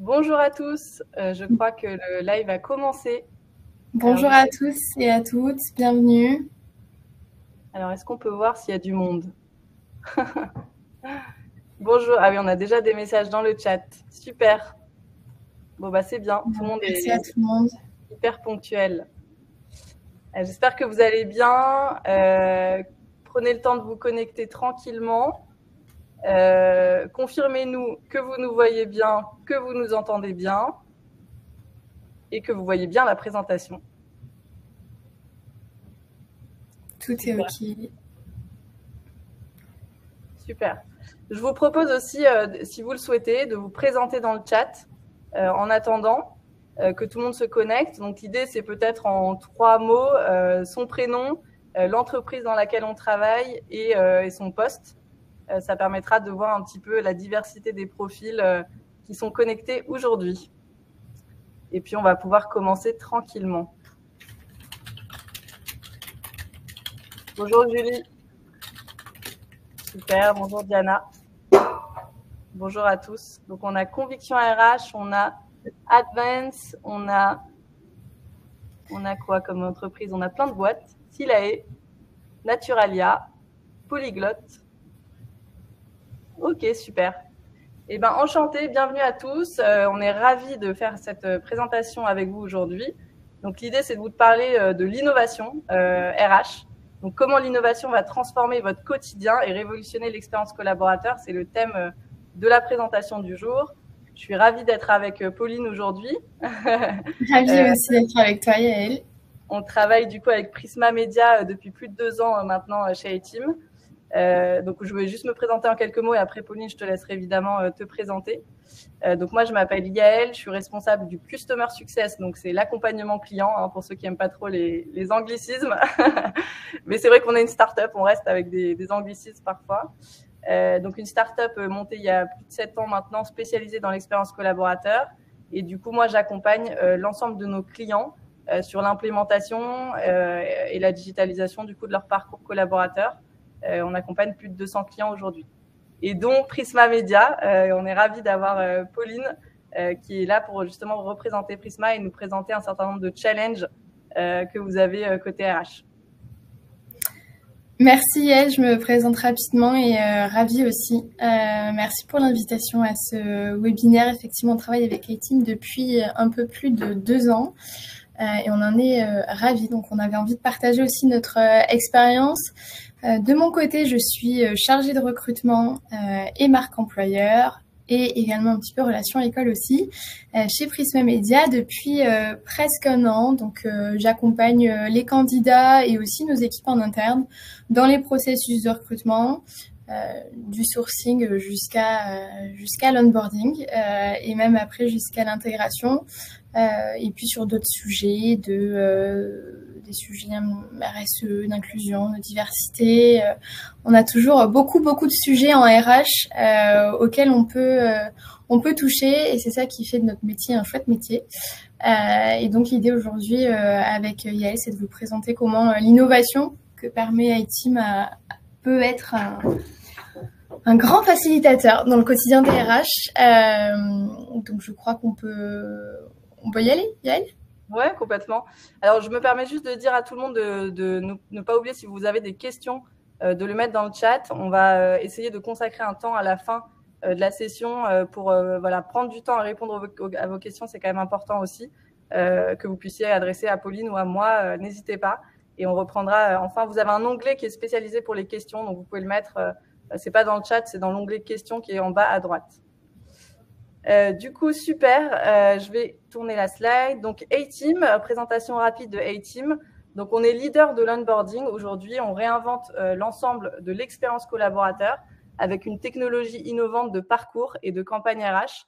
Bonjour à tous, je crois que le live a commencé. Bonjour à tous et à toutes, bienvenue. Alors, est-ce qu'on peut voir s'il y a du monde? Bonjour, ah oui, on a déjà des messages dans le chat. Super. Bon, bah c'est bien, tout le monde Merci à est tout le monde. hyper ponctuel. J'espère que vous allez bien. Prenez le temps de vous connecter tranquillement. Confirmez-nous que vous nous voyez bien, que vous nous entendez bien et que vous voyez bien la présentation. Tout est Super. OK. Super. Je vous propose aussi, si vous le souhaitez, de vous présenter dans le chat en attendant que tout le monde se connecte. Donc l'idée, c'est peut-être en 3 mots, son prénom, l'entreprise dans laquelle on travaille et son poste. Ça permettra de voir un petit peu la diversité des profils qui sont connectés aujourd'hui. Et puis, on va pouvoir commencer tranquillement. Bonjour Julie. Super, bonjour Diana. Bonjour à tous. Donc, on a Conviction RH, on a Advance, on a quoi comme entreprise? On a plein de boîtes. Silae, Naturalia, Polyglotte. Ok, super. Eh ben, enchanté, bienvenue à tous. On est ravis de faire cette présentation avec vous aujourd'hui. Donc, l'idée, c'est de vous parler de l'innovation RH. Donc, comment l'innovation va transformer votre quotidien et révolutionner l'expérience collaborateur. C'est le thème de la présentation du jour. Je suis ravie d'être avec Pauline aujourd'hui. Ravie aussi d'être avec toi, Yael. On travaille du coup avec Prisma Media depuis plus de 2 ans maintenant chez iTeam. Donc, je vais juste me présenter en quelques mots et après, Pauline, je te laisserai évidemment te présenter. Donc, moi, je m'appelle Yael, je suis responsable du Customer Success, donc c'est l'accompagnement client, hein, pour ceux qui n'aiment pas trop les anglicismes. Mais c'est vrai qu'on est une start-up, on reste avec des anglicismes parfois. Donc, une start-up montée il y a plus de 7 ans maintenant, spécialisée dans l'expérience collaborateur. Et du coup, moi, j'accompagne l'ensemble de nos clients sur l'implémentation et la digitalisation du coup de leur parcours collaborateur. On accompagne plus de 200 clients aujourd'hui. Et dont Prisma Media, on est ravis d'avoir Pauline qui est là pour justement représenter Prisma et nous présenter un certain nombre de challenges que vous avez côté RH. Merci Yael, je me présente rapidement et ravie aussi. Merci pour l'invitation à ce webinaire. Effectivement, on travaille avec iTeam depuis un peu plus de 2 ans. Et on en est ravis. Donc, on avait envie de partager aussi notre expérience. De mon côté, je suis chargée de recrutement et marque employeur et également un petit peu relation école aussi chez Prisma Media depuis presque 1 an. Donc, j'accompagne les candidats et aussi nos équipes en interne dans les processus de recrutement, du sourcing jusqu'à l'onboarding et même après jusqu'à l'intégration. Et puis sur d'autres sujets, des sujets RSE, d'inclusion, de diversité. On a toujours beaucoup de sujets en RH auxquels on peut toucher, et c'est ça qui fait de notre métier un chouette métier. Et donc l'idée aujourd'hui avec Yael, c'est de vous présenter comment l'innovation que permet iTeam peut être un grand facilitateur dans le quotidien des RH. Donc je crois qu'on peut y aller, Yael? Ouais, complètement. Alors, je me permets juste de dire à tout le monde de ne pas oublier, si vous avez des questions, de le mettre dans le chat. On va essayer de consacrer un temps à la fin de la session pour voilà, prendre du temps à répondre à vos questions. C'est quand même important aussi que vous puissiez adresser à Pauline ou à moi. N'hésitez pas. Et on reprendra. Enfin, vous avez un onglet qui est spécialisé pour les questions, donc vous pouvez le mettre. C'est pas dans le chat, c'est dans l'onglet questions qui est en bas à droite. Du coup, super. Je vais tourner la slide. Donc, iTeam, présentation rapide de iTeam. Donc, on est leader de l'onboarding. Aujourd'hui, on réinvente l'ensemble de l'expérience collaborateur avec une technologie innovante de parcours et de campagne RH.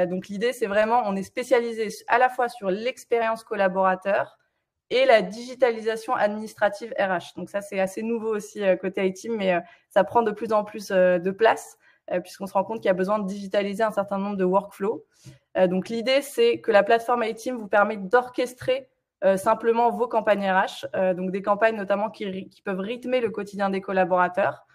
Donc, l'idée, c'est vraiment, on est spécialisé à la fois sur l'expérience collaborateur et la digitalisation administrative RH. Donc, ça, c'est assez nouveau aussi côté iTeam, mais ça prend de plus en plus de place puisqu'on se rend compte qu'il y a besoin de digitaliser un certain nombre de workflows. Donc, l'idée, c'est que la plateforme iTeam vous permet d'orchestrer simplement vos campagnes RH, donc des campagnes notamment qui peuvent rythmer le quotidien des collaborateurs.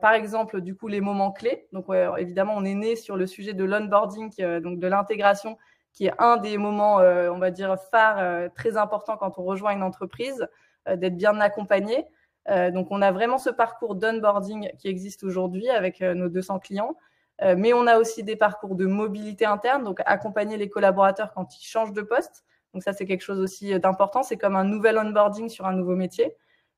Par exemple, du coup, les moments clés. Donc, évidemment, on est né sur le sujet de l'onboarding, donc de l'intégration, qui est un des moments, on va dire, phares, très importants quand on rejoint une entreprise, d'être bien accompagné. Donc, on a vraiment ce parcours d'onboarding qui existe aujourd'hui avec nos 200 clients. Mais on a aussi des parcours de mobilité interne, donc accompagner les collaborateurs quand ils changent de poste. Donc ça, c'est quelque chose aussi d'important. C'est comme un nouvel onboarding sur un nouveau métier.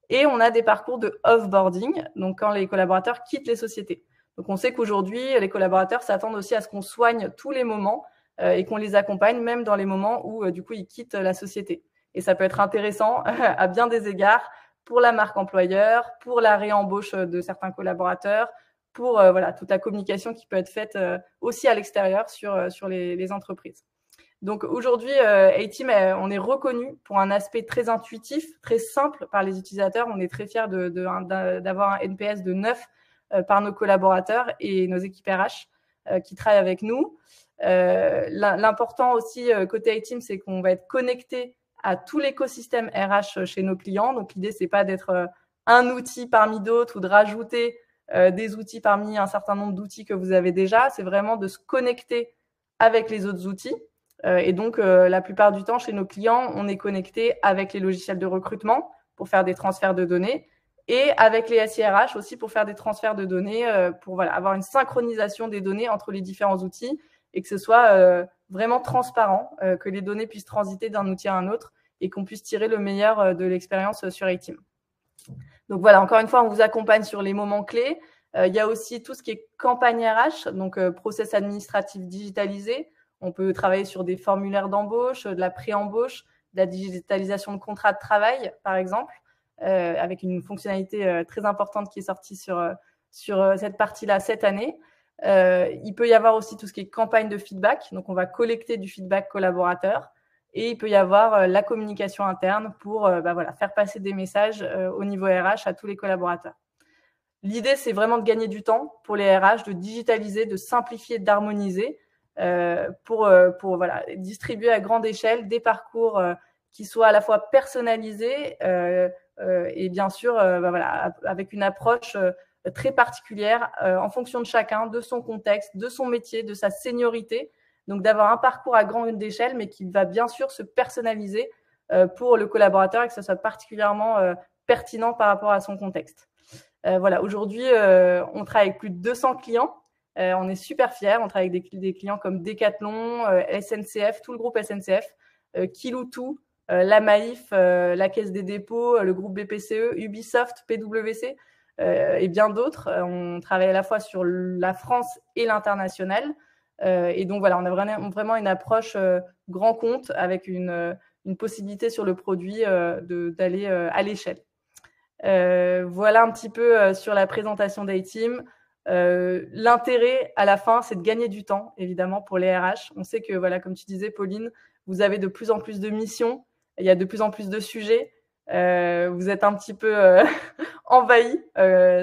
Et on a des parcours de offboarding, donc quand les collaborateurs quittent les sociétés. Donc on sait qu'aujourd'hui, les collaborateurs s'attendent aussi à ce qu'on soigne tous les moments et qu'on les accompagne même dans les moments où du coup ils quittent la société. Et ça peut être intéressant à bien des égards pour la marque employeur, pour la réembauche de certains collaborateurs, pour voilà, toute la communication qui peut être faite aussi à l'extérieur sur les entreprises. Donc aujourd'hui, A-Team, on est reconnu pour un aspect très intuitif, très simple par les utilisateurs. On est très fiers d'avoir un NPS de 9 par nos collaborateurs et nos équipes RH qui travaillent avec nous. L'important aussi côté A-Team, c'est qu'on va être connecté à tout l'écosystème RH chez nos clients. Donc l'idée, c'est pas d'être un outil parmi d'autres ou de rajouter des outils parmi un certain nombre d'outils que vous avez déjà. C'est vraiment de se connecter avec les autres outils. Et donc, la plupart du temps, chez nos clients, on est connecté avec les logiciels de recrutement pour faire des transferts de données et avec les SIRH aussi pour faire des transferts de données, pour voilà, avoir une synchronisation des données entre les différents outils et que ce soit vraiment transparent, que les données puissent transiter d'un outil à un autre et qu'on puisse tirer le meilleur de l'expérience sur A-Team. Donc voilà, encore une fois, on vous accompagne sur les moments clés. Il y a aussi tout ce qui est campagne RH, donc process administratif digitalisé. On peut travailler sur des formulaires d'embauche, de la pré-embauche, de la digitalisation de contrats de travail, par exemple, avec une fonctionnalité très importante qui est sortie sur cette partie-là cette année. Il peut y avoir aussi tout ce qui est campagne de feedback. Donc, on va collecter du feedback collaborateur. Et il peut y avoir la communication interne pour voilà, faire passer des messages au niveau RH à tous les collaborateurs. L'idée, c'est vraiment de gagner du temps pour les RH, de digitaliser, de simplifier, d'harmoniser. Pour voilà, distribuer à grande échelle des parcours qui soient à la fois personnalisés et bien sûr voilà, avec une approche très particulière en fonction de chacun, de son contexte, de son métier, de sa seniorité. Donc d'avoir un parcours à grande échelle, mais qui va bien sûr se personnaliser pour le collaborateur et que ce soit particulièrement pertinent par rapport à son contexte. Voilà, aujourd'hui, on travaille avec plus de 200 clients. On est super fiers. On travaille avec des clients comme Decathlon, SNCF, tout le groupe SNCF, Kiloutou, la Maïf, la Caisse des dépôts, le groupe BPCE, Ubisoft, PwC et bien d'autres. On travaille à la fois sur la France et l'international. Et donc voilà, on a vraiment une approche grand compte avec une possibilité sur le produit d'aller à l'échelle. Voilà un petit peu sur la présentation d'A-Team. L'intérêt à la fin, c'est de gagner du temps, évidemment, pour les RH. On sait que, voilà, comme tu disais, Pauline, vous avez de plus en plus de missions, il y a de plus en plus de sujets. Vous êtes un petit peu envahi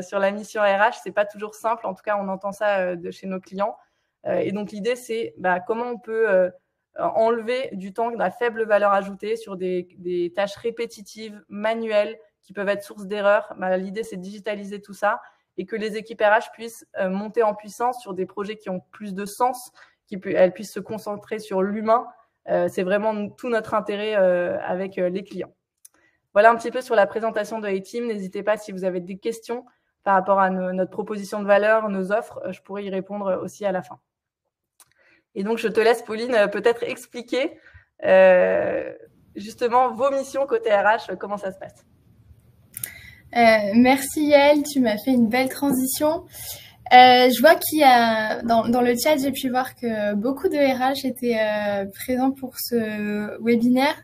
sur la mission RH. C'est pas toujours simple. En tout cas, on entend ça de chez nos clients. Et donc, l'idée, c'est comment on peut enlever du temps à faible valeur ajoutée sur des tâches répétitives, manuelles, qui peuvent être source d'erreurs. L'idée, c'est de digitaliser tout ça et que les équipes RH puissent monter en puissance sur des projets qui ont plus de sens, qu'elles puissent se concentrer sur l'humain. C'est vraiment tout notre intérêt avec les clients. Voilà un petit peu sur la présentation de A-Team. N'hésitez pas si vous avez des questions par rapport à notre proposition de valeur, nos offres, je pourrais y répondre aussi à la fin. Et donc, je te laisse, Pauline, peut-être expliquer justement vos missions côté RH, comment ça se passe. Merci Yael, tu m'as fait une belle transition. Je vois qu'il y a dans le chat, j'ai pu voir que beaucoup de RH étaient présents pour ce webinaire.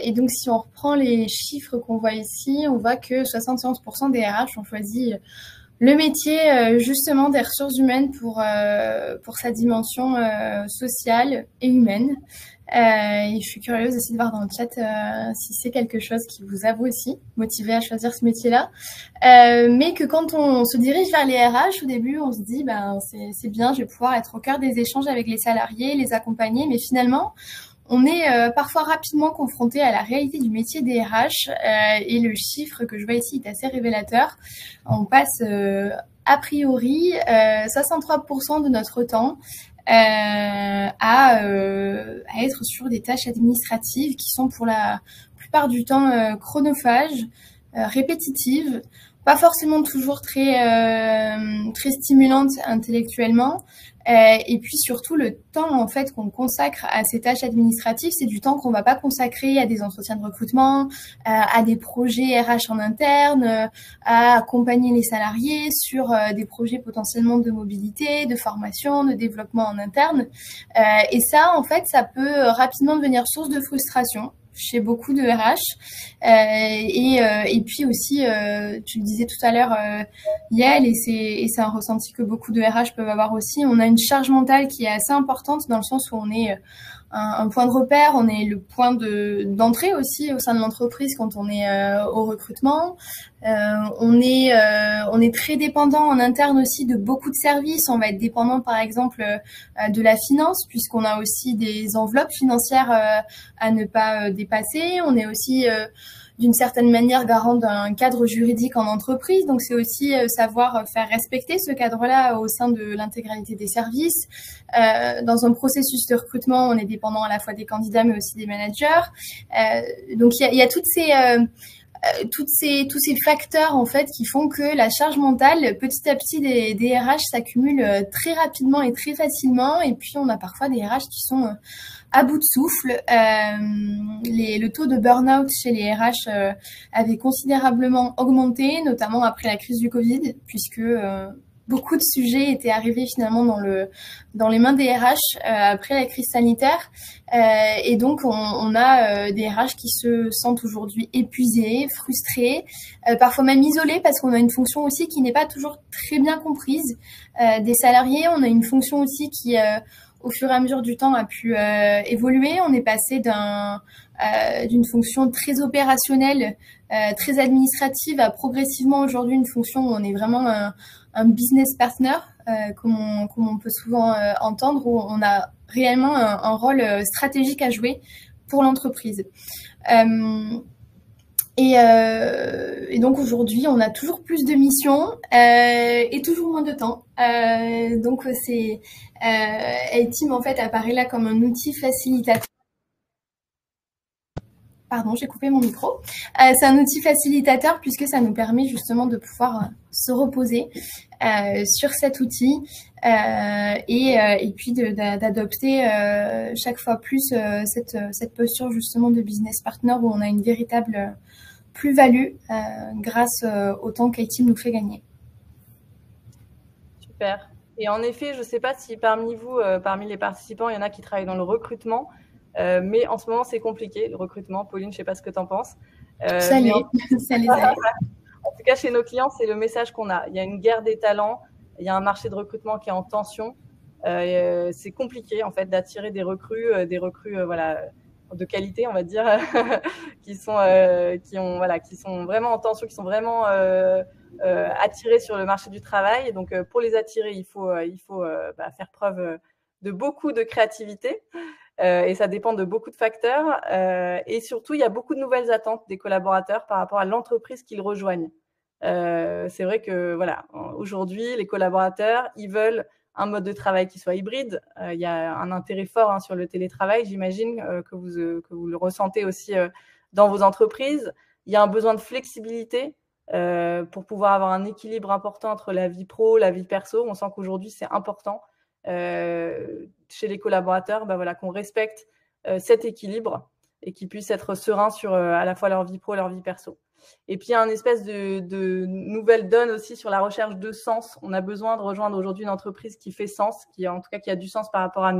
Et donc, si on reprend les chiffres qu'on voit ici, on voit que 71% des RH ont choisi le métier justement des ressources humaines pour sa dimension sociale et humaine. Et je suis curieuse aussi de voir dans le chat si c'est quelque chose qui vous a vous aussi motivé à choisir ce métier-là. Mais que quand on se dirige vers les RH, au début, on se dit c'est bien, je vais pouvoir être au cœur des échanges avec les salariés, les accompagner. Mais finalement, on est parfois rapidement confronté à la réalité du métier des RH et le chiffre que je vois ici est assez révélateur. On passe a priori 63% de notre temps à être sur des tâches administratives qui sont pour la plupart du temps chronophages, répétitives, pas forcément toujours très stimulantes intellectuellement. Et puis surtout le temps en fait qu'on consacre à ces tâches administratives, c'est du temps qu'on va pas consacrer à des entretiens de recrutement, à des projets RH en interne, à accompagner les salariés sur des projets potentiellement de mobilité, de formation, de développement en interne. Et ça en fait, ça peut rapidement devenir source de frustration chez beaucoup de RH et puis aussi tu le disais tout à l'heure Yael, et c'est un ressenti que beaucoup de RH peuvent avoir aussi, on a une charge mentale qui est assez importante dans le sens où on est un point de repère, on est le point d'entrée aussi au sein de l'entreprise quand on est au recrutement. On est très dépendant en interne aussi de beaucoup de services. On va être dépendant par exemple de la finance puisqu'on a aussi des enveloppes financières à ne pas dépasser. On est aussi d'une certaine manière garant d'un cadre juridique en entreprise. Donc c'est aussi savoir faire respecter ce cadre-là au sein de l'intégralité des services. Dans un processus de recrutement, on est dépendant à la fois des candidats mais aussi des managers. Donc il y a tous ces facteurs en fait qui font que la charge mentale petit à petit des RH s'accumule très rapidement et très facilement, et puis on a parfois des RH qui sont à bout de souffle. Le taux de burn-out chez les RH avait considérablement augmenté, notamment après la crise du Covid, puisque beaucoup de sujets étaient arrivés finalement dans les mains des RH après la crise sanitaire, et donc on a des RH qui se sentent aujourd'hui épuisés, frustrés, parfois même isolés parce qu'on a une fonction aussi qui n'est pas toujours très bien comprise des salariés. On a une fonction aussi qui au fur et à mesure du temps a pu évoluer. On est passé d'une fonction très opérationnelle, très administrative à progressivement aujourd'hui une fonction où on est vraiment un business partner, comme on peut souvent entendre, où on a réellement un rôle stratégique à jouer pour l'entreprise. Et donc aujourd'hui, on a toujours plus de missions et toujours moins de temps. Donc c'est A-Team en fait apparaît là comme un outil facilitateur. Pardon, j'ai coupé mon micro. C'est un outil facilitateur puisque ça nous permet justement de pouvoir se reposer sur cet outil et puis d'adopter chaque fois plus cette posture justement de business partner où on a une véritable plus-value grâce au temps qu'A-Team nous fait gagner. Super. Et en effet, je ne sais pas si parmi vous, parmi les participants, il y en a qui travaillent dans le recrutement. Mais en ce moment, c'est compliqué, le recrutement. Pauline, je ne sais pas ce que tu en penses. Ça l'est. En tout cas, chez nos clients, c'est le message qu'on a. Il y a une guerre des talents, il y a un marché de recrutement qui est en tension. C'est compliqué, en fait, d'attirer des recrues voilà, de qualité, on va dire, qui sont vraiment en tension, qui sont vraiment attirés sur le marché du travail. Et donc, pour les attirer, il faut faire preuve de beaucoup de créativité. Et ça dépend de beaucoup de facteurs. Et surtout, il y a beaucoup de nouvelles attentes des collaborateurs par rapport à l'entreprise qu'ils rejoignent. C'est vrai que voilà, aujourd'hui, les collaborateurs, ils veulent un mode de travail qui soit hybride. Il y a un intérêt fort sur le télétravail, j'imagine que vous le ressentez aussi dans vos entreprises. Il y a un besoin de flexibilité pour pouvoir avoir un équilibre important entre la vie pro, la vie perso. On sent qu'aujourd'hui, c'est important. Chez les collaborateurs, qu'on respecte cet équilibre et qu'ils puissent être sereins sur à la fois leur vie pro et leur vie perso. Et puis, il y a une espèce de nouvelle donne aussi sur la recherche de sens. On a besoin de rejoindre aujourd'hui une entreprise qui fait sens, qui a du sens par rapport à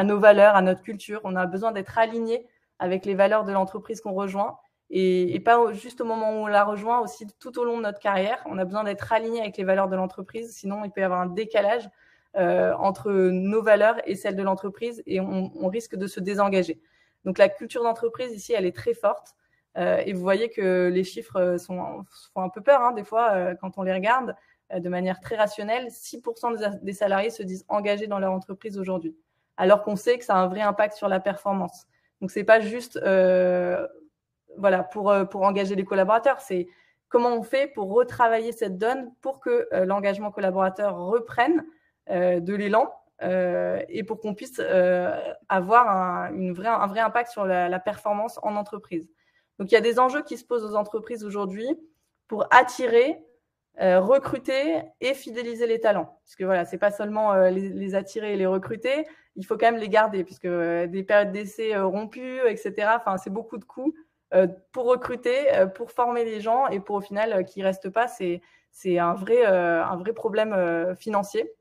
nos valeurs, à notre culture. On a besoin d'être aligné avec les valeurs de l'entreprise qu'on rejoint et pas juste au moment où on la rejoint, aussi tout au long de notre carrière. On a besoin d'être aligné avec les valeurs de l'entreprise, sinon il peut y avoir un décalage entre nos valeurs et celles de l'entreprise et on risque de se désengager. Donc la culture d'entreprise ici, elle est très forte et vous voyez que les chiffres font un peu peur des fois quand on les regarde de manière très rationnelle. 6% des salariés se disent engagés dans leur entreprise aujourd'hui, alors qu'on sait que ça a un vrai impact sur la performance. Donc, c'est pas juste voilà, pour engager les collaborateurs, c'est comment on fait pour retravailler cette donne pour que l'engagement collaborateur reprenne de l'élan et pour qu'on puisse avoir un vrai impact sur la performance en entreprise. Donc, il y a des enjeux qui se posent aux entreprises aujourd'hui pour attirer, recruter et fidéliser les talents. Parce que voilà, c'est pas seulement les attirer et les recruter, il faut quand même les garder, puisque des périodes d'essai rompues, etc., enfin, c'est beaucoup de coûts pour recruter, pour former les gens et pour au final qu'ils restent pas. C'est un vrai problème financier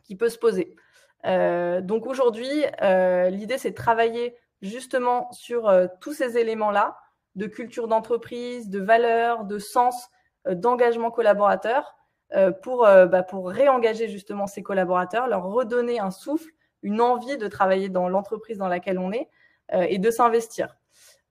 qui peut se poser. Donc aujourd'hui, l'idée, c'est de travailler justement sur tous ces éléments-là, de culture d'entreprise, de valeurs, de sens, d'engagement collaborateur, pour réengager justement ces collaborateurs, leur redonner un souffle, une envie de travailler dans l'entreprise dans laquelle on est et de s'investir.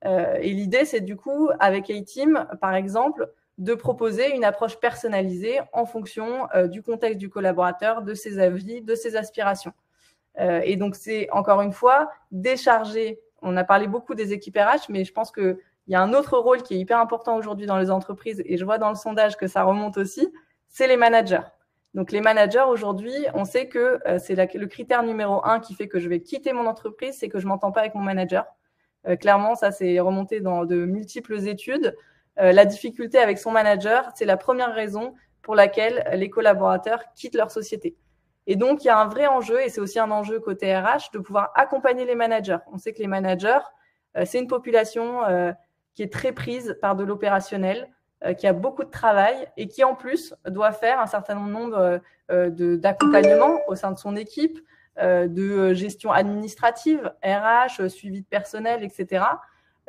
Et l'idée, c'est du coup, avec A-Team, par exemple, de proposer une approche personnalisée en fonction du contexte du collaborateur, de ses avis, de ses aspirations. Et donc, c'est encore une fois décharger. On a parlé beaucoup des équipes RH, mais je pense qu'il y a un autre rôle qui est hyper important aujourd'hui dans les entreprises, et je vois dans le sondage que ça remonte aussi, c'est les managers. Donc, les managers, aujourd'hui, on sait que c'est le critère numéro 1 qui fait que je vais quitter mon entreprise, c'est que je ne m'entends pas avec mon manager. Clairement, ça, c'est remonté dans de multiples études. La difficulté avec son manager, c'est la première raison pour laquelle les collaborateurs quittent leur société. Et donc, il y a un vrai enjeu, et c'est aussi un enjeu côté RH, de pouvoir accompagner les managers. On sait que les managers, c'est une population qui est très prise par de l'opérationnel, qui a beaucoup de travail et qui, en plus, doit faire un certain nombre d'accompagnements au sein de son équipe, de gestion administrative, RH, suivi de personnel, etc.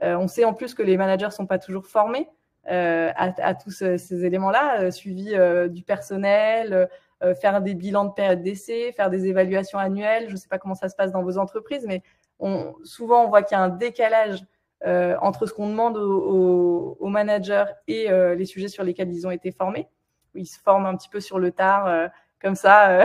On sait en plus que les managers ne sont pas toujours formés à tous ces éléments-là, suivi du personnel, faire des bilans de période d'essai, faire des évaluations annuelles. Je ne sais pas comment ça se passe dans vos entreprises, mais souvent on voit qu'il y a un décalage entre ce qu'on demande aux managers et les sujets sur lesquels ils ont été formés. Ils se forment un petit peu sur le tard, comme ça,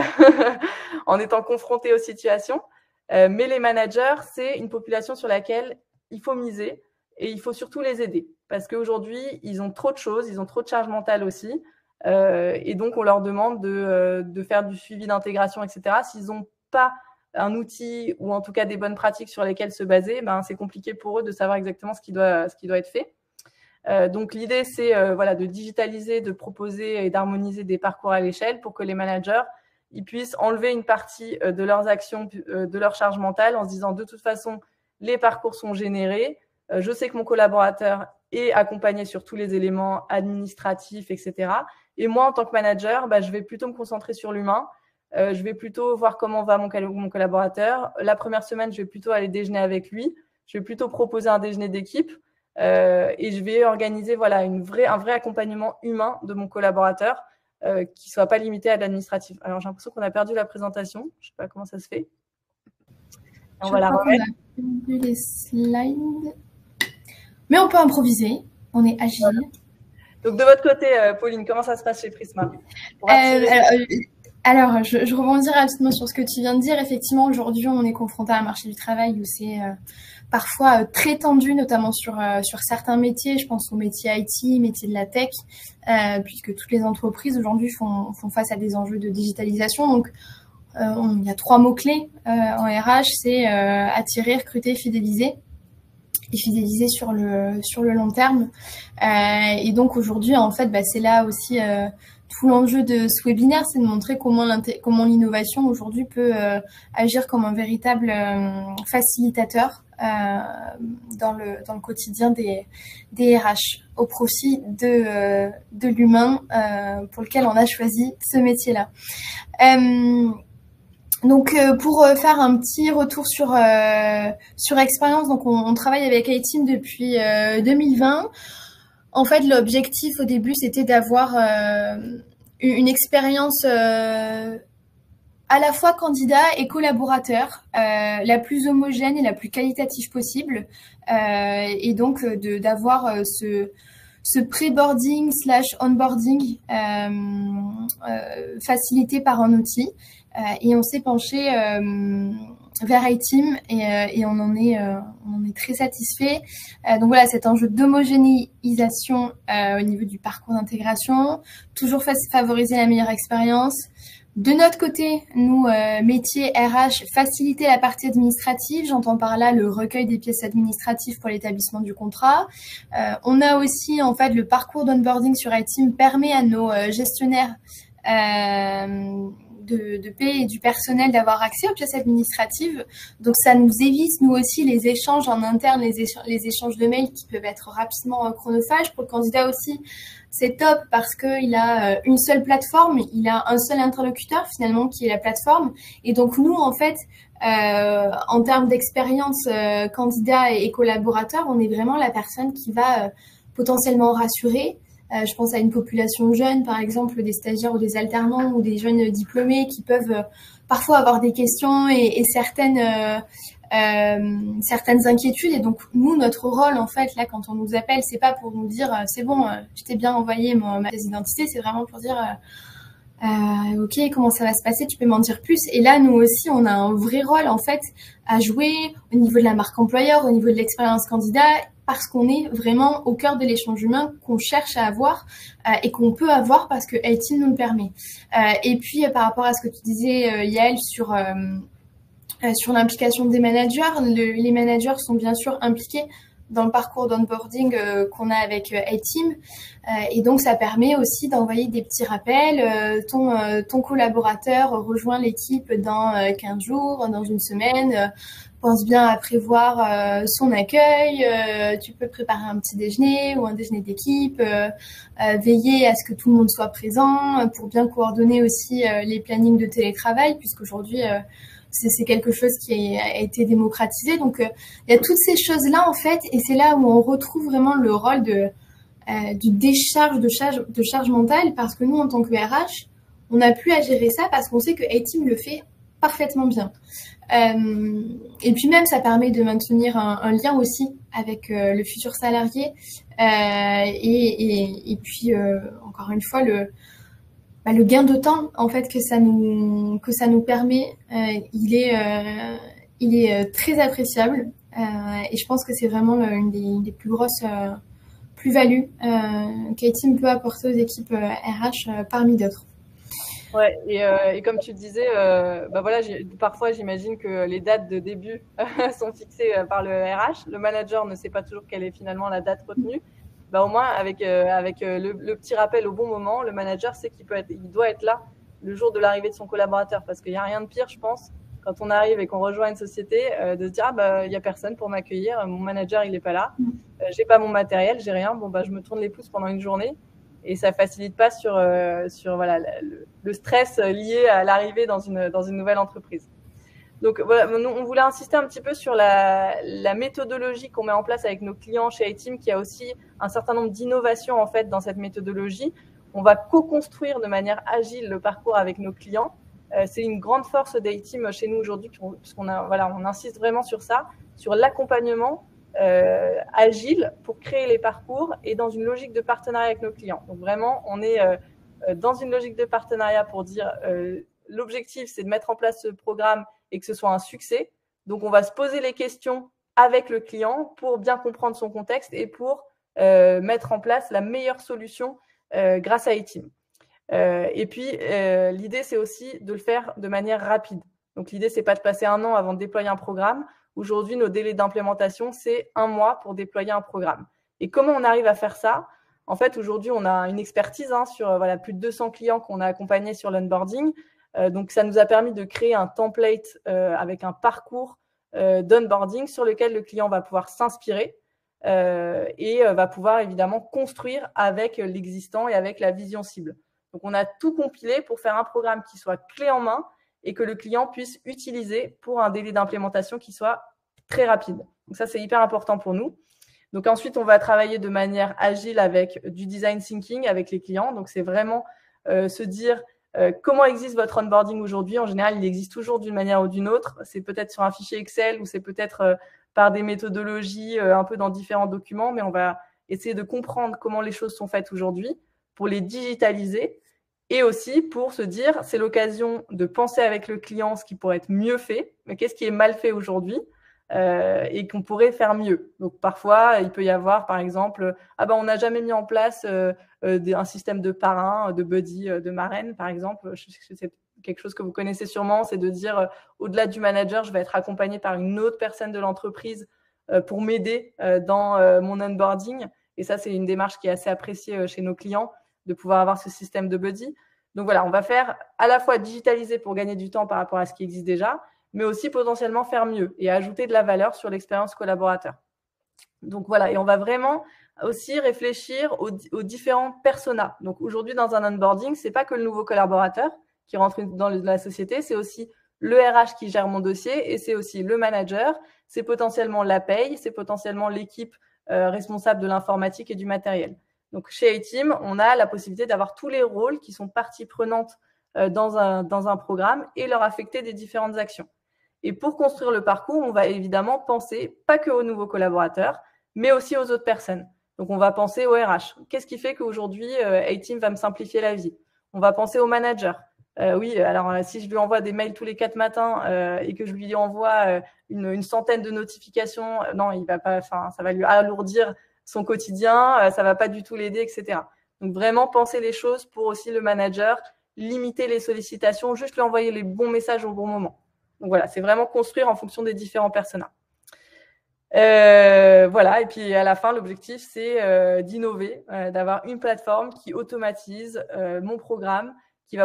en étant confrontés aux situations. Mais les managers, c'est une population sur laquelle il faut miser et il faut surtout les aider. Parce qu'aujourd'hui, ils ont trop de choses, ils ont trop de charge mentale aussi. Et donc, on leur demande de faire du suivi d'intégration, etc. S'ils n'ont pas un outil ou en tout cas des bonnes pratiques sur lesquelles se baser, ben, c'est compliqué pour eux de savoir exactement ce qui doit être fait. Donc, l'idée, c'est de digitaliser, de proposer et d'harmoniser des parcours à l'échelle pour que les managers ils puissent enlever une partie de leurs actions, de leur charge mentale en se disant de toute façon, les parcours sont générés. Je sais que mon collaborateur est accompagné sur tous les éléments administratifs, etc. Et moi, en tant que manager, je vais plutôt me concentrer sur l'humain. Je vais plutôt voir comment va mon collaborateur. La première semaine, je vais plutôt aller déjeuner avec lui. Je vais plutôt proposer un déjeuner d'équipe. Et je vais organiser un vrai accompagnement humain de mon collaborateur qui ne soit pas limité à l'administratif. Alors, j'ai l'impression qu'on a perdu la présentation. Je ne sais pas comment ça se fait. On va la remettre. On a perdu les slides. Mais on peut improviser. On est agile. Voilà. Donc, de votre côté, Pauline, comment ça se passe chez Prisma Alors, je rebondis rapidement sur ce que tu viens de dire. Effectivement, aujourd'hui, on est confronté à un marché du travail où c'est parfois très tendu, notamment sur certains métiers. Je pense aux métiers IT, métiers de la tech, puisque toutes les entreprises aujourd'hui font face à des enjeux de digitalisation. Donc, il y a 3 mots-clés en RH, c'est attirer, recruter, fidéliser. Et fidéliser sur le long terme. Et donc aujourd'hui, en fait, c'est là aussi tout l'enjeu de ce webinaire, c'est de montrer comment l'innovation aujourd'hui peut agir comme un véritable facilitateur dans le quotidien des RH, au profit de l'humain pour lequel on a choisi ce métier-là. Donc pour faire un petit retour sur expérience, donc on travaille avec A-Team depuis 2020. En fait, l'objectif au début, c'était d'avoir une expérience à la fois candidat et collaborateur, la plus homogène et la plus qualitative possible, et donc d'avoir ce pré-boarding / onboarding facilité par un outil. Et on s'est penché vers iTeam et on en est très satisfait. Donc voilà, cet enjeu d'homogénéisation au niveau du parcours d'intégration, toujours favoriser la meilleure expérience. De notre côté, nous, métier RH, faciliter la partie administrative. J'entends par là le recueil des pièces administratives pour l'établissement du contrat. On a aussi, en fait, le parcours d'onboarding sur iTeam permet à nos gestionnaires de paie et du personnel d'avoir accès aux pièces administratives. Donc, ça nous évite, nous aussi, les échanges en interne, les échanges de mails qui peuvent être rapidement chronophages. Pour le candidat aussi, c'est top parce qu'il a une seule plateforme, il a un seul interlocuteur finalement qui est la plateforme. Et donc, nous, en fait, en termes d'expérience candidat et collaborateur, on est vraiment la personne qui va potentiellement rassurer. Je pense à une population jeune, par exemple des stagiaires ou des alternants ou des jeunes diplômés qui peuvent parfois avoir des questions et certaines inquiétudes. Et donc nous, notre rôle en fait là, quand on nous appelle, c'est pas pour nous dire c'est bon, je t'ai bien envoyé ma pièce d'identité, c'est vraiment pour dire ok, comment ça va se passer, tu peux m'en dire plus. Et là, nous aussi, on a un vrai rôle en fait à jouer au niveau de la marque employeur, au niveau de l'expérience candidat, parce qu'on est vraiment au cœur de l'échange humain qu'on cherche à avoir et qu'on peut avoir parce que iTeam nous le permet. Et puis, par rapport à ce que tu disais, Yael, sur l'implication des managers, les managers sont bien sûr impliqués dans le parcours d'onboarding qu'on a avec iTeam. Et donc, ça permet aussi d'envoyer des petits rappels. Ton collaborateur rejoint l'équipe dans 15 jours, dans une semaine. Pense bien à prévoir son accueil. Tu peux préparer un petit déjeuner ou un déjeuner d'équipe. Veiller à ce que tout le monde soit présent pour bien coordonner aussi les plannings de télétravail, puisqu'aujourd'hui, c'est quelque chose qui a été démocratisé. Donc, il y a toutes ces choses-là, en fait, et c'est là où on retrouve vraiment le rôle du décharge de charge mentale, parce que nous, en tant que RH, on n'a plus à gérer ça parce qu'on sait que iTeam le fait parfaitement bien. Et puis même, ça permet de maintenir un lien aussi avec le futur salarié. Et puis, encore une fois, le gain de temps en fait que ça nous permet, il est très appréciable. Et je pense que c'est vraiment une des plus grosses plus-values qu'iTeam peut apporter aux équipes RH parmi d'autres. Ouais, et comme tu disais, voilà, parfois j'imagine que les dates de début sont fixées par le RH. Le manager ne sait pas toujours quelle est finalement la date retenue. Au moins avec le petit rappel au bon moment, le manager sait il doit être là le jour de l'arrivée de son collaborateur, parce qu'il n'y a rien de pire, je pense, quand on arrive et qu'on rejoint une société, de se dire il y a personne pour m'accueillir, mon manager il est pas là, j'ai pas mon matériel, j'ai rien, je me tourne les pouces pendant une journée. Et ça facilite pas sur voilà le stress lié à l'arrivée dans une nouvelle entreprise. Donc voilà, on voulait insister un petit peu sur la méthodologie qu'on met en place avec nos clients chez iTeam, qui a aussi un certain nombre d'innovations en fait dans cette méthodologie. On va co-construire de manière agile le parcours avec nos clients. C'est une grande force d'iTeam chez nous aujourd'hui, puisqu'on on insiste vraiment sur ça, sur l'accompagnement agile pour créer les parcours et dans une logique de partenariat avec nos clients. Donc vraiment, on est dans une logique de partenariat pour dire l'objectif, c'est de mettre en place ce programme et que ce soit un succès. Donc, on va se poser les questions avec le client pour bien comprendre son contexte et pour mettre en place la meilleure solution grâce à iTeam. Et puis, l'idée, c'est aussi de le faire de manière rapide. Donc, l'idée, c'est pas de passer 1 an avant de déployer un programme. Aujourd'hui, nos délais d'implémentation, c'est 1 mois pour déployer un programme. Et comment on arrive à faire ça ? En fait, aujourd'hui, on a une expertise sur plus de 200 clients qu'on a accompagnés sur l'onboarding. Donc, ça nous a permis de créer un template avec un parcours d'onboarding sur lequel le client va pouvoir s'inspirer et va pouvoir évidemment construire avec l'existant et avec la vision cible. Donc, on a tout compilé pour faire un programme qui soit clé en main et que le client puisse utiliser pour un délai d'implémentation qui soit très rapide. Donc, ça, c'est hyper important pour nous. Donc, ensuite, on va travailler de manière agile avec du design thinking avec les clients. Donc, c'est vraiment se dire comment existe votre onboarding aujourd'hui. En général, il existe toujours d'une manière ou d'une autre. C'est peut-être sur un fichier Excel ou c'est peut-être par des méthodologies un peu dans différents documents, mais on va essayer de comprendre comment les choses sont faites aujourd'hui, pour les digitaliser, et aussi pour se dire, c'est l'occasion de penser avec le client ce qui pourrait être mieux fait, mais qu'est-ce qui est mal fait aujourd'hui et qu'on pourrait faire mieux. Donc parfois, il peut y avoir, par exemple, on n'a jamais mis en place un système de parrain, de buddy, de marraine, par exemple. C'est quelque chose que vous connaissez sûrement, c'est de dire, au-delà du manager, je vais être accompagné par une autre personne de l'entreprise pour m'aider dans mon onboarding. Et ça, c'est une démarche qui est assez appréciée chez nos clients, de pouvoir avoir ce système de buddy. Donc voilà, on va faire à la fois digitaliser pour gagner du temps par rapport à ce qui existe déjà, mais aussi potentiellement faire mieux et ajouter de la valeur sur l'expérience collaborateur. Donc voilà, et on va vraiment aussi réfléchir aux différents personas. Donc aujourd'hui, dans un onboarding, c'est pas que le nouveau collaborateur qui rentre dans la société, c'est aussi le RH qui gère mon dossier et c'est aussi le manager, c'est potentiellement la paye, c'est potentiellement l'équipe responsable de l'informatique et du matériel. Donc chez A-Team, on a la possibilité d'avoir tous les rôles qui sont partie prenante dans un programme et leur affecter des différentes actions. Et pour construire le parcours, on va évidemment penser pas que aux nouveaux collaborateurs, mais aussi aux autres personnes. Donc on va penser au RH. Qu'est-ce qui fait qu'aujourd'hui, A-Team va me simplifier la vie? On va penser au manager. Oui, alors si je lui envoie des mails tous les 4 matins et que je lui envoie une centaine de notifications, non, il va pas, ça va lui alourdir son quotidien, ça va pas du tout l'aider, etc. Donc vraiment penser les choses pour aussi le manager, limiter les sollicitations, juste lui envoyer les bons messages au bon moment. Donc voilà, c'est vraiment construire en fonction des différents personas. Voilà, et puis à la fin, l'objectif, c'est d'innover, d'avoir une plateforme qui automatise mon programme, que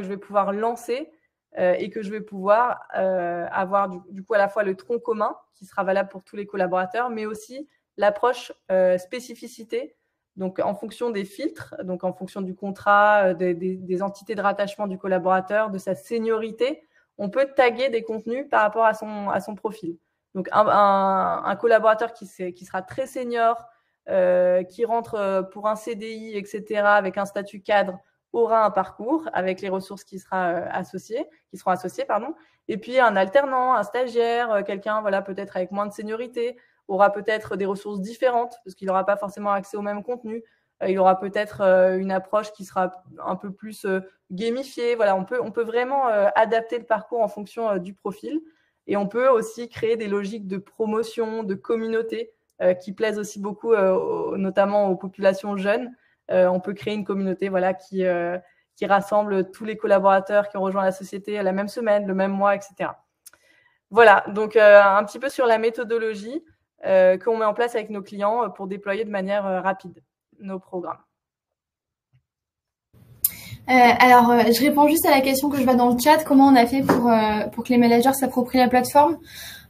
je vais pouvoir lancer et que je vais pouvoir avoir du coup à la fois le tronc commun qui sera valable pour tous les collaborateurs, mais aussi l'approche spécificité, donc en fonction des filtres, donc en fonction du contrat, des entités de rattachement du collaborateur, de sa seniorité, on peut taguer des contenus par rapport à son profil. Donc un collaborateur qui sera très senior, qui rentre pour un CDI, etc., avec un statut cadre, aura un parcours avec les ressources qui seront associées, pardon. Et puis un alternant, un stagiaire, quelqu'un voilà peut-être avec moins de seniorité, aura peut-être des ressources différentes parce qu'il n'aura pas forcément accès au même contenu. Il aura peut-être une approche qui sera un peu plus gamifiée. Voilà, on peut vraiment adapter le parcours en fonction du profil. Et on peut aussi créer des logiques de promotion, de communauté qui plaisent aussi beaucoup, notamment aux populations jeunes. On peut créer une communauté voilà, qui rassemble tous les collaborateurs qui ont rejoint la société la même semaine, le même mois, etc. Voilà, donc un petit peu sur la méthodologie qu'on met en place avec nos clients pour déployer de manière rapide nos programmes. Je réponds juste à la question que je vois dans le chat. Comment on a fait pour que les managers s'approprient la plateforme?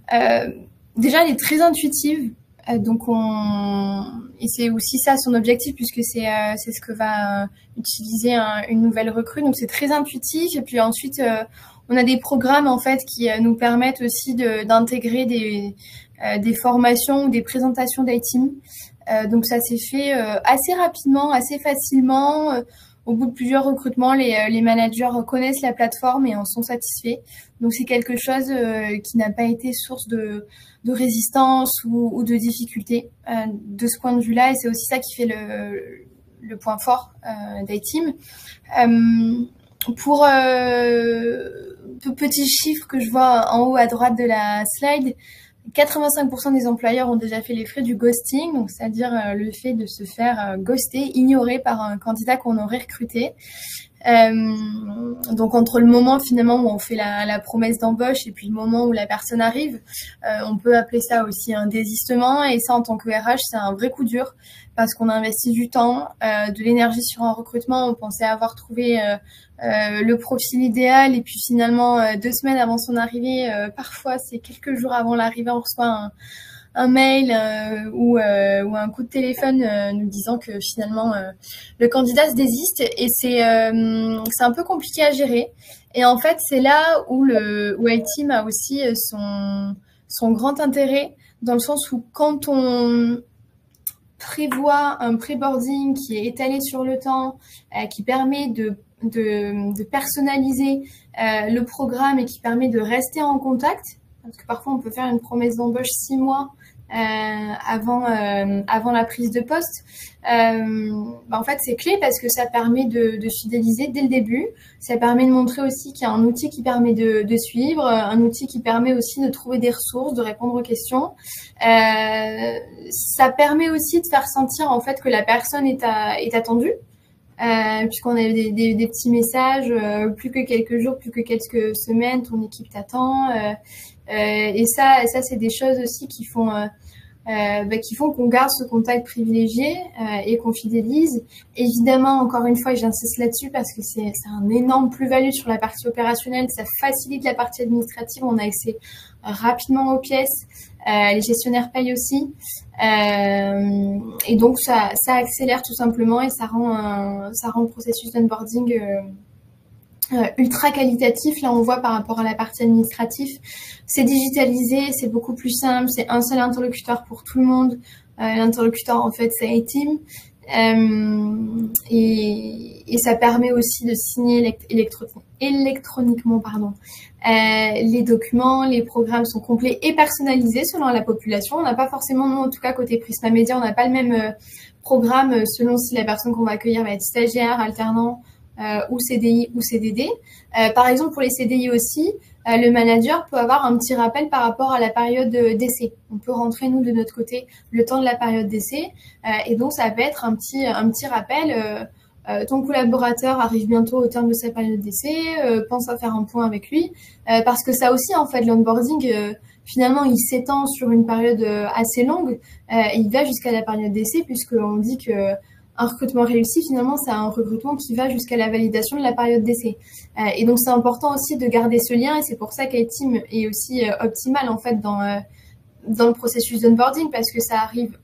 Déjà, elle est très intuitive. Et c'est aussi ça son objectif puisque c'est ce que va utiliser une nouvelle recrue. Donc c'est très intuitif. Et puis ensuite, on a des programmes en fait qui nous permettent aussi d'intégrer des formations ou des présentations d'A-Team. Donc ça s'est fait assez rapidement, assez facilement. Au bout de plusieurs recrutements, les managers connaissent la plateforme et en sont satisfaits. Donc c'est quelque chose qui n'a pas été source de résistance ou de difficulté de ce point de vue-là. Et c'est aussi ça qui fait le point fort d'A-Team. Pour petits chiffres que je vois en haut à droite de la slide, 85% des employeurs ont déjà fait les frais du ghosting, donc c'est-à-dire le fait de se faire ghoster, ignorer par un candidat qu'on aurait recruté. Donc entre le moment finalement où on fait la promesse d'embauche et puis le moment où la personne arrive, on peut appeler ça aussi un désistement, et ça en tant que RH c'est un vrai coup dur parce qu'on a investi du temps, de l'énergie sur un recrutement. On pensait avoir trouvé le profil idéal et puis finalement 2 semaines avant son arrivée, parfois c'est quelques jours avant l'arrivée, on reçoit un mail ou un coup de téléphone nous disant que finalement le candidat se désiste, et c'est un peu compliqué à gérer. Et en fait c'est là où A-Team a aussi son grand intérêt, dans le sens où quand on prévoit un pré-boarding qui est étalé sur le temps, qui permet de personnaliser le programme et qui permet de rester en contact, parce que parfois on peut faire une promesse d'embauche 6 mois avant la prise de poste. En fait, c'est clé parce que ça permet de fidéliser dès le début. Ça permet de montrer aussi qu'il y a un outil qui permet de suivre, un outil qui permet aussi de trouver des ressources, de répondre aux questions. Ça permet aussi de faire sentir en fait que la personne est attendue. Puisqu'on a des petits messages, plus que quelques jours, plus que quelques semaines, ton équipe t'attend. Et ça, c'est des choses aussi qui font qu'on garde ce contact privilégié et qu'on fidélise. Évidemment, encore une fois, j'insiste là-dessus parce que c'est un énorme plus-value sur la partie opérationnelle. Ça facilite la partie administrative. On a accès rapidement aux pièces. Les gestionnaires payent aussi. Et donc, ça accélère tout simplement et ça rend le processus d'onboarding ultra qualitatif. Là, on voit par rapport à la partie administrative, c'est digitalisé, c'est beaucoup plus simple, c'est un seul interlocuteur pour tout le monde. L'interlocuteur, en fait, c'est iTeam. Et ça permet aussi de signer électroniquement, les documents, les programmes sont complets et personnalisés selon la population. On n'a pas forcément, nous, en tout cas, côté Prisma Media, on n'a pas le même programme selon si la personne qu'on va accueillir va être stagiaire, alternant, ou CDI ou CDD. Par exemple, pour les CDI aussi, le manager peut avoir un petit rappel par rapport à la période d'essai. On peut rentrer, nous, de notre côté, le temps de la période d'essai. Et donc, ça peut être un petit rappel. Ton collaborateur arrive bientôt au terme de sa période d'essai. Pense à faire un point avec lui. Parce que ça aussi, en fait, l'onboarding, finalement, il s'étend sur une période assez longue. Il va jusqu'à la période d'essai puisqu'on dit que un recrutement réussi, finalement, c'est un recrutement qui va jusqu'à la validation de la période d'essai. Et donc, c'est important aussi de garder ce lien et c'est pour ça qu'iTeam est aussi optimal, en fait, dans le processus d'onboarding parce que ça arrive,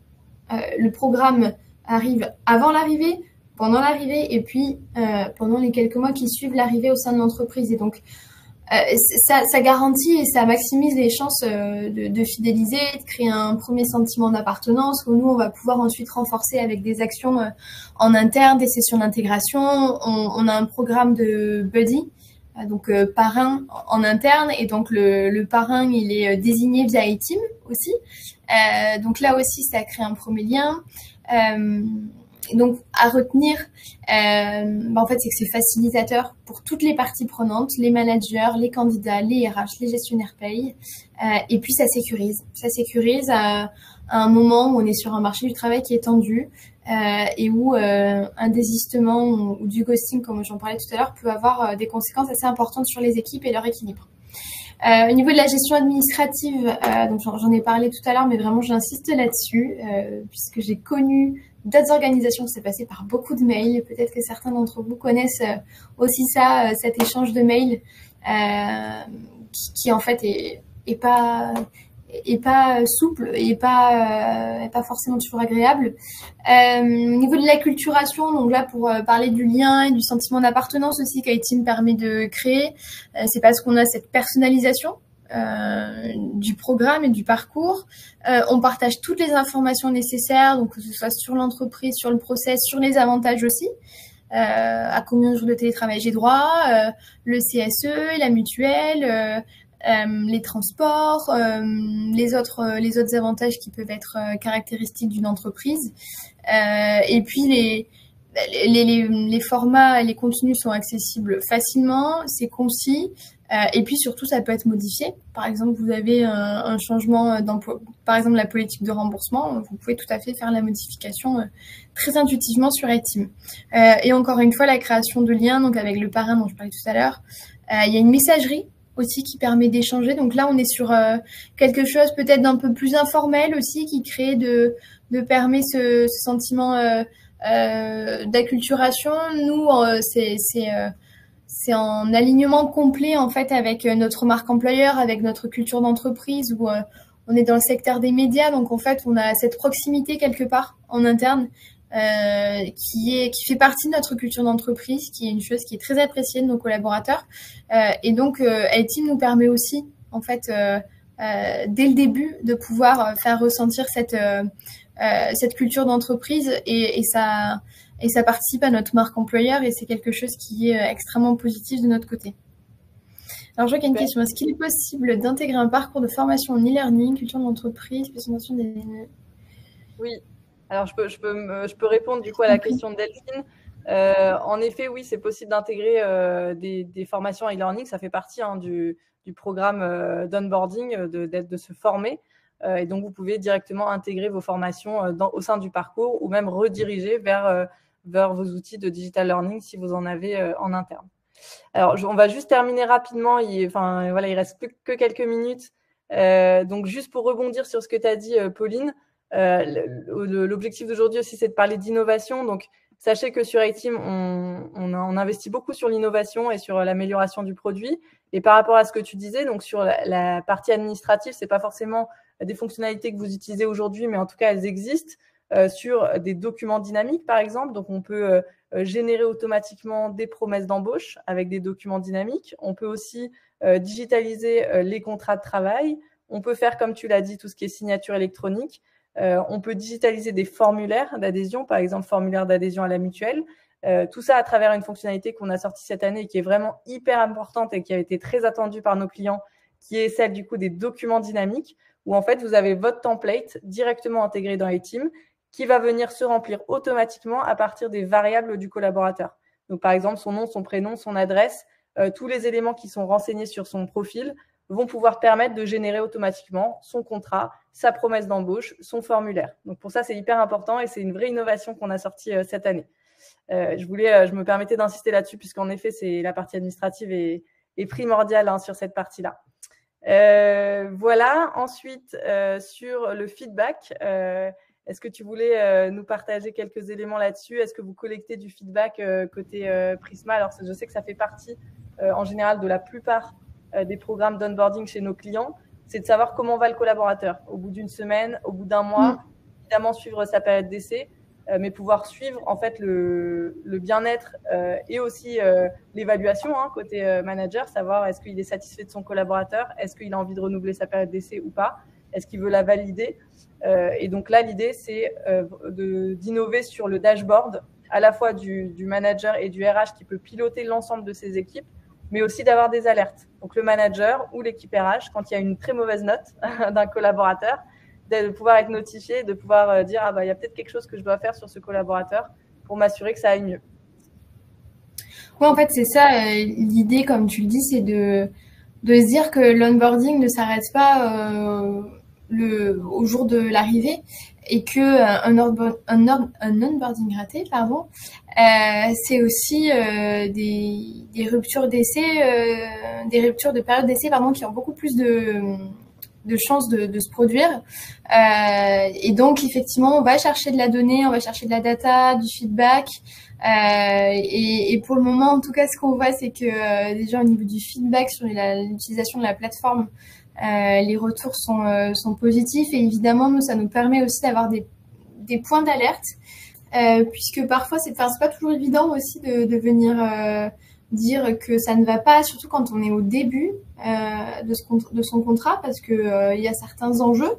le programme arrive avant l'arrivée, pendant l'arrivée et puis pendant les quelques mois qui suivent l'arrivée au sein de l'entreprise. Et donc, ça garantit et ça maximise les chances de fidéliser, de créer un premier sentiment d'appartenance que nous, on va pouvoir ensuite renforcer avec des actions en interne, des sessions d'intégration. On a un programme de buddy, donc parrain en interne, et donc le parrain, il est désigné via iTeam aussi. Donc là aussi, ça crée un premier lien. Donc, à retenir, en fait, c'est que c'est facilitateur pour toutes les parties prenantes, les managers, les candidats, les RH, les gestionnaires paye. Et puis, ça sécurise. Ça sécurise à un moment où on est sur un marché du travail qui est tendu et où un désistement ou du ghosting, comme j'en parlais tout à l'heure, peut avoir des conséquences assez importantes sur les équipes et leur équilibre. Au niveau de la gestion administrative, donc j'en ai parlé tout à l'heure, mais vraiment j'insiste là-dessus, puisque j'ai connu d'autres organisations où c'est passé par beaucoup de mails. Peut-être que certains d'entre vous connaissent aussi ça, cet échange de mails qui en fait est pas souple et pas forcément toujours agréable. Au niveau de l'acculturation, donc là pour parler du lien et du sentiment d'appartenance aussi qu'iTeam permet de créer, c'est parce qu'on a cette personnalisation du programme et du parcours. On partage toutes les informations nécessaires, donc que ce soit sur l'entreprise, sur le process, sur les avantages aussi. À combien de jours de télétravail j'ai droit, le CSE, la mutuelle, les transports, les autres avantages qui peuvent être caractéristiques d'une entreprise. Et puis les formats, les contenus sont accessibles facilement, c'est concis. Et puis surtout, ça peut être modifié. Par exemple, vous avez un changement d'emploi, par exemple la politique de remboursement, vous pouvez tout à fait faire la modification très intuitivement sur iTeam. Et encore une fois, la création de liens, donc avec le parrain dont je parlais tout à l'heure, il y a une messagerie aussi qui permet d'échanger. Donc là, on est sur quelque chose peut-être d'un peu plus informel aussi, qui crée de permet ce sentiment d'acculturation. Nous, c'est en alignement complet en fait avec notre marque employeur, avec notre culture d'entreprise où on est dans le secteur des médias, donc en fait on a cette proximité quelque part en interne qui fait partie de notre culture d'entreprise, qui est une chose qui est très appréciée de nos collaborateurs. Et donc iTeam nous permet aussi en fait dès le début de pouvoir faire ressentir cette culture d'entreprise et ça participe à notre marque employeur et c'est quelque chose qui est extrêmement positif de notre côté. Alors, je vois qu'il y a une question. Est-ce qu'il est possible d'intégrer un parcours de formation en e-learning, culture de l'entreprise, présentation des... Oui. Alors, je peux répondre du coup à la question de Delphine. En effet, oui, c'est possible d'intégrer des formations e-learning. Ça fait partie du programme d'onboarding, de se former. Et donc, vous pouvez directement intégrer vos formations au sein du parcours ou même rediriger vers vos outils de digital learning si vous en avez en interne. Alors, on va juste terminer rapidement. Il reste plus que quelques minutes. Donc, juste pour rebondir sur ce que tu as dit, Pauline, l'objectif d'aujourd'hui aussi, c'est de parler d'innovation. Donc, sachez que sur iTeam, on investit beaucoup sur l'innovation et sur l'amélioration du produit. Et par rapport à ce que tu disais, donc sur la partie administrative, c'est pas forcément des fonctionnalités que vous utilisez aujourd'hui, mais en tout cas, elles existent sur des documents dynamiques, par exemple. Donc, on peut générer automatiquement des promesses d'embauche avec des documents dynamiques. On peut aussi digitaliser les contrats de travail. On peut faire, comme tu l'as dit, tout ce qui est signature électronique. On peut digitaliser des formulaires d'adhésion, par exemple formulaire d'adhésion à la mutuelle. Tout ça à travers une fonctionnalité qu'on a sortie cette année et qui est vraiment hyper importante et qui a été très attendue par nos clients, qui est celle du coup des documents dynamiques, où en fait vous avez votre template directement intégré dans iTeam qui va venir se remplir automatiquement à partir des variables du collaborateur. Donc par exemple son nom, son prénom, son adresse, tous les éléments qui sont renseignés sur son profil vont pouvoir permettre de générer automatiquement son contrat, sa promesse d'embauche, son formulaire. Donc pour ça, c'est hyper important et c'est une vraie innovation qu'on a sortie cette année. Je me permettais d'insister là-dessus puisqu'en effet, c'est la partie administrative est primordiale sur cette partie-là. Voilà. Ensuite, sur le feedback, est-ce que tu voulais nous partager quelques éléments là-dessus? Est-ce que vous collectez du feedback côté Prisma? Alors, je sais que ça fait partie en général de la plupart des programmes d'onboarding chez nos clients, c'est de savoir comment va le collaborateur au bout d'une semaine, au bout d'un mois, évidemment suivre sa période d'essai, mais pouvoir suivre en fait le bien-être et aussi l'évaluation côté manager, savoir est-ce qu'il est satisfait de son collaborateur, est-ce qu'il a envie de renouveler sa période d'essai ou pas, est-ce qu'il veut la valider. Et donc là, l'idée, c'est d'innover sur le dashboard à la fois du manager et du RH qui peut piloter l'ensemble de ses équipes, mais aussi d'avoir des alertes. Donc le manager ou l'équipe RH, quand il y a une très mauvaise note d'un collaborateur, de pouvoir être notifié, de pouvoir dire il y a peut-être quelque chose que je dois faire sur ce collaborateur pour m'assurer que ça aille mieux. Oui, en fait, c'est ça. L'idée, comme tu le dis, c'est de se dire que l'onboarding ne s'arrête pas au jour de l'arrivée et que un onboarding raté, c'est aussi des ruptures d'essai, des ruptures de période d'essai, qui ont beaucoup plus de chances de se produire. Et donc, effectivement, on va chercher de la donnée, on va chercher de la data, du feedback. Et pour le moment, en tout cas, ce qu'on voit, c'est que déjà au niveau du feedback sur l'utilisation de la plateforme, les retours sont positifs. Et évidemment, nous, ça nous permet aussi d'avoir des points d'alerte, puisque parfois, c'est pas toujours évident aussi de venir dire que ça ne va pas, surtout quand on est au début de son contrat, parce que il y a certains enjeux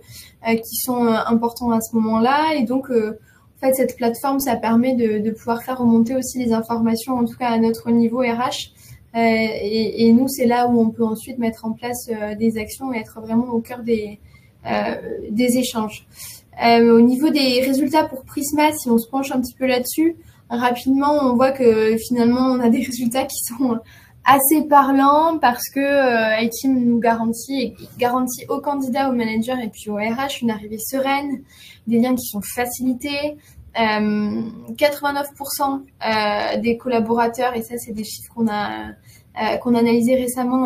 qui sont importants à ce moment-là. Et donc, en fait, cette plateforme, ça permet de pouvoir faire remonter aussi les informations, en tout cas à notre niveau RH. Et nous, c'est là où on peut ensuite mettre en place des actions et être vraiment au cœur des échanges. Au niveau des résultats pour Prisma, si on se penche un petit peu là-dessus, rapidement, on voit que finalement, on a des résultats qui sont assez parlants parce que iTeam nous garantit aux candidats, aux managers et puis aux RH une arrivée sereine, des liens qui sont facilités. 89% des collaborateurs, et ça c'est des chiffres qu'on a analysés récemment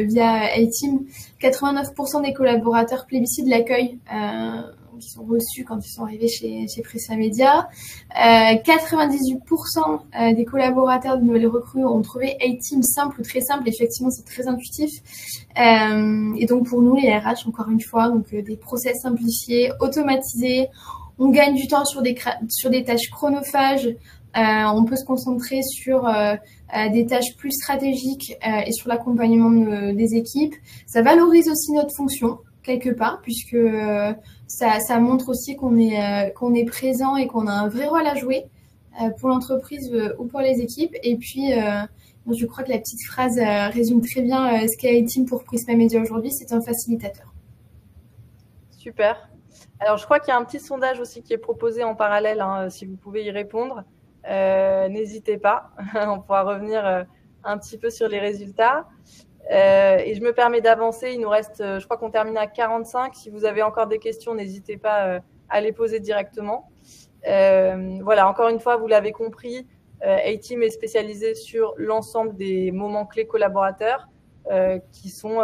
via iTeam, 89% des collaborateurs plébiscitent l'accueil qui sont reçus quand ils sont arrivés chez Prisma Media. 98% des collaborateurs de nouvelles recrues ont trouvé iTeam simple ou très simple. Effectivement, c'est très intuitif. Et donc pour nous, les RH, encore une fois, donc des process simplifiés, automatisés. On gagne du temps sur des tâches chronophages. On peut se concentrer sur des tâches plus stratégiques et sur l'accompagnement des équipes. Ça valorise aussi notre fonction quelque part, puisque ça montre aussi qu'on est présent et qu'on a un vrai rôle à jouer pour l'entreprise ou pour les équipes. Et puis Donc, je crois que la petite phrase résume très bien ce qu'est iTeam pour Prisma Media aujourd'hui. C'est un facilitateur. Super. Alors, je crois qu'il y a un petit sondage aussi qui est proposé en parallèle, hein, si vous pouvez y répondre. N'hésitez pas, on pourra revenir un petit peu sur les résultats. Et je me permets d'avancer, il nous reste, je crois qu'on termine à 45. Si vous avez encore des questions, n'hésitez pas à les poser directement. Voilà, encore une fois, vous l'avez compris, iTeam est spécialisé sur l'ensemble des moments clés collaborateurs qui sont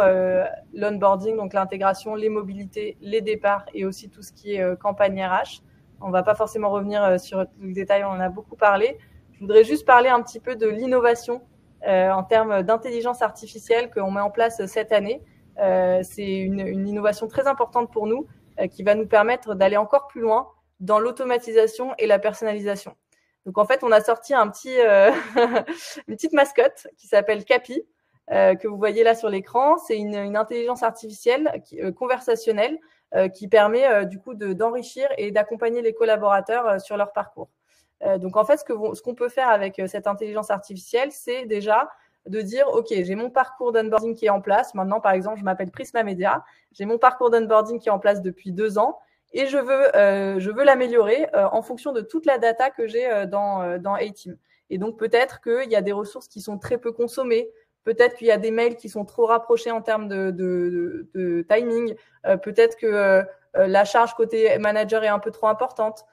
l'onboarding, donc l'intégration, les mobilités, les départs et aussi tout ce qui est campagne RH. On ne va pas forcément revenir sur le détail, on en a beaucoup parlé. Je voudrais juste parler un petit peu de l'innovation en termes d'intelligence artificielle qu'on met en place cette année. C'est une innovation très importante pour nous qui va nous permettre d'aller encore plus loin dans l'automatisation et la personnalisation. Donc en fait, on a sorti une petite mascotte qui s'appelle Capi, que vous voyez là sur l'écran. C'est une intelligence artificielle conversationnelle qui permet du coup d'enrichir et d'accompagner les collaborateurs sur leur parcours. Donc en fait, ce qu'on peut faire avec cette intelligence artificielle, c'est déjà de dire, OK, j'ai mon parcours d'onboarding qui est en place. Maintenant, par exemple, je m'appelle Prisma Media. J'ai mon parcours d'onboarding qui est en place depuis 2 ans et je veux l'améliorer en fonction de toute la data que j'ai dans iTeam. Et donc, peut-être qu'il y a des ressources qui sont très peu consommées. Peut-être qu'il y a des mails qui sont trop rapprochés en termes de timing. Peut-être que la charge côté manager est un peu trop importante.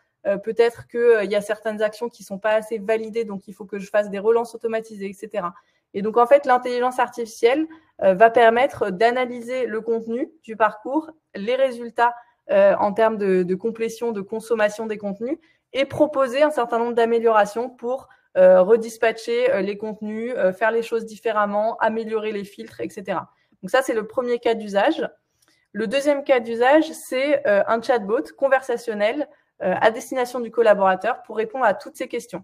Peut-être qu'il y a certaines actions qui ne sont pas assez validées, donc il faut que je fasse des relances automatisées, etc. Et donc, en fait, l'intelligence artificielle va permettre d'analyser le contenu du parcours, les résultats en termes de complétion, de consommation des contenus et proposer un certain nombre d'améliorations pour redispatcher les contenus, faire les choses différemment, améliorer les filtres, etc. Donc ça, c'est le premier cas d'usage. Le deuxième cas d'usage, c'est un chatbot conversationnel à destination du collaborateur pour répondre à toutes ces questions.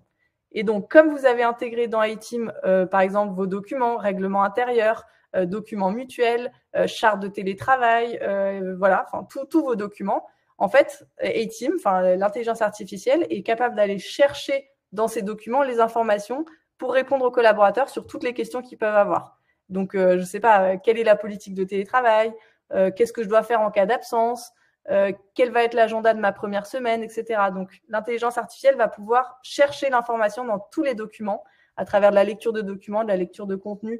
Et donc, comme vous avez intégré dans iTeam, par exemple, vos documents, règlements intérieurs, documents mutuels, charte de télétravail, voilà, enfin tous vos documents. En fait, iTeam, enfin l'intelligence artificielle, est capable d'aller chercher dans ces documents les informations pour répondre aux collaborateurs sur toutes les questions qu'ils peuvent avoir. Donc, je ne sais pas, quelle est la politique de télétravail, qu'est-ce que je dois faire en cas d'absence, quel va être l'agenda de ma première semaine, etc. Donc, l'intelligence artificielle va pouvoir chercher l'information dans tous les documents à travers de la lecture de documents, de la lecture de contenu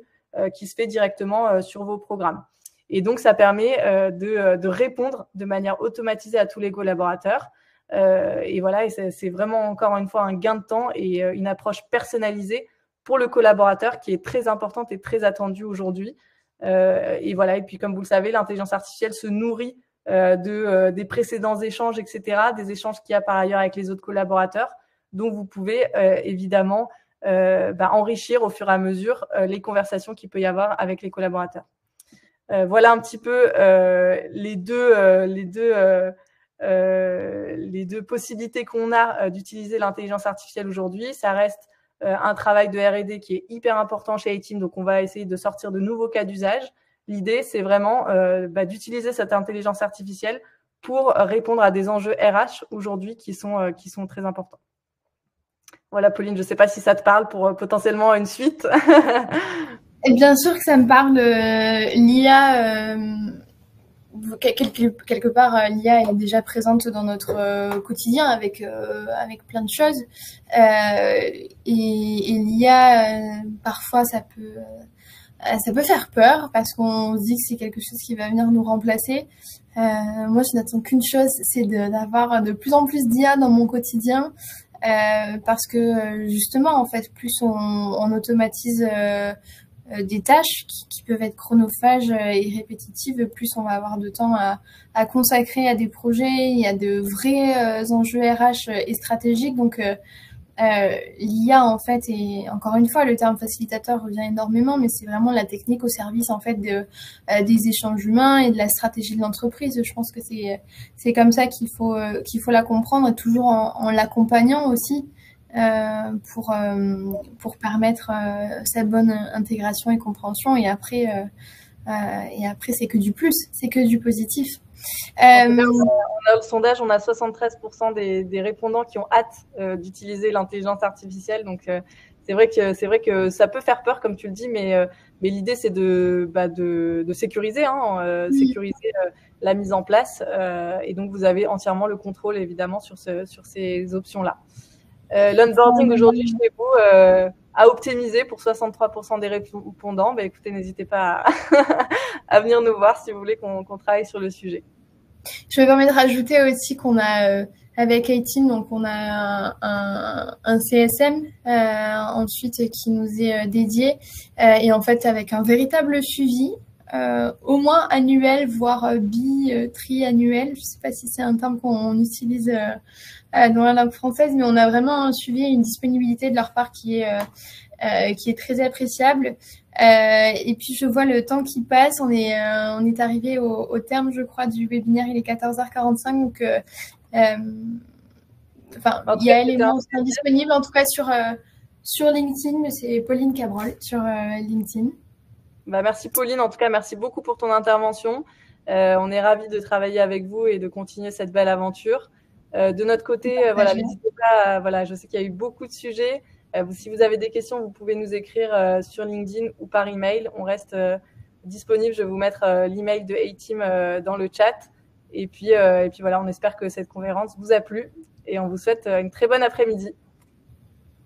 qui se fait directement sur vos programmes. Et donc, ça permet de répondre de manière automatisée à tous les collaborateurs. Et voilà, et c'est vraiment encore une fois un gain de temps et une approche personnalisée pour le collaborateur qui est très importante et très attendue aujourd'hui. Et voilà, et puis comme vous le savez, l'intelligence artificielle se nourrit des précédents échanges, etc., des échanges qu'il y a par ailleurs avec les autres collaborateurs. Donc, vous pouvez évidemment enrichir au fur et à mesure les conversations qu'il peut y avoir avec les collaborateurs. Voilà un petit peu les deux possibilités qu'on a d'utiliser l'intelligence artificielle aujourd'hui. Ça reste un travail de R&D qui est hyper important chez iTeam, donc on va essayer de sortir de nouveaux cas d'usage. L'idée, c'est vraiment d'utiliser cette intelligence artificielle pour répondre à des enjeux RH aujourd'hui qui sont très importants. Voilà, Pauline, je ne sais pas si ça te parle pour potentiellement une suite. Et bien sûr que ça me parle. L'IA, quelque part, l'IA est déjà présente dans notre quotidien avec plein de choses. Et l'IA, parfois, ça peut faire peur parce qu'on se dit que c'est quelque chose qui va venir nous remplacer. Moi, je n'attends qu'une chose, c'est d'avoir de plus en plus d'IA dans mon quotidien. Parce que justement, en fait, plus on automatise des tâches qui peuvent être chronophages et répétitives, plus on va avoir de temps à consacrer à des projets. Il y a de vrais enjeux RH et stratégiques. Donc, l'IA, en fait, et encore une fois, le terme facilitateur revient énormément, mais c'est vraiment la technique au service, en fait, des échanges humains et de la stratégie de l'entreprise. Je pense que c'est comme ça qu'il faut la comprendre, et toujours en l'accompagnant aussi, pour permettre sa bonne intégration et compréhension. Et après, c'est que du plus, c'est que du positif. On a le sondage, on a 73% des répondants qui ont hâte d'utiliser l'intelligence artificielle. Donc, c'est vrai que ça peut faire peur, comme tu le dis, mais l'idée, c'est de sécuriser, hein, sécuriser la mise en place. Et donc, vous avez entièrement le contrôle, évidemment, sur ces options-là. L'onboarding aujourd'hui chez vous, à optimiser pour 63% des répondants. Bah, écoutez, n'hésitez pas à venir nous voir si vous voulez qu'on travaille sur le sujet. Je me permets de rajouter aussi qu'on a avec A-Team, donc on a un CSM ensuite qui nous est dédié et en fait avec un véritable suivi, au moins annuel, voire triannuel. Je sais pas si c'est un terme qu'on utilise dans la langue française, mais on a vraiment un suivi et une disponibilité de leur part qui est très appréciable. Et puis je vois le temps qui passe. On est arrivé au terme, je crois, du webinaire. Il est 14h45, donc il y a éléments disponibles en tout cas sur LinkedIn, mais c'est Pauline Cabrol sur LinkedIn. Bah, merci Pauline, en tout cas merci beaucoup pour ton intervention. On est ravis de travailler avec vous et de continuer cette belle aventure. De notre côté, voilà, n'hésitez pas. Voilà, je sais qu'il y a eu beaucoup de sujets. Si vous avez des questions, vous pouvez nous écrire sur LinkedIn ou par email. On reste disponible. Je vais vous mettre l'email de A-Team dans le chat. Et puis voilà, on espère que cette conférence vous a plu et on vous souhaite une très bonne après-midi.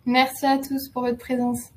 Merci à tous pour votre présence.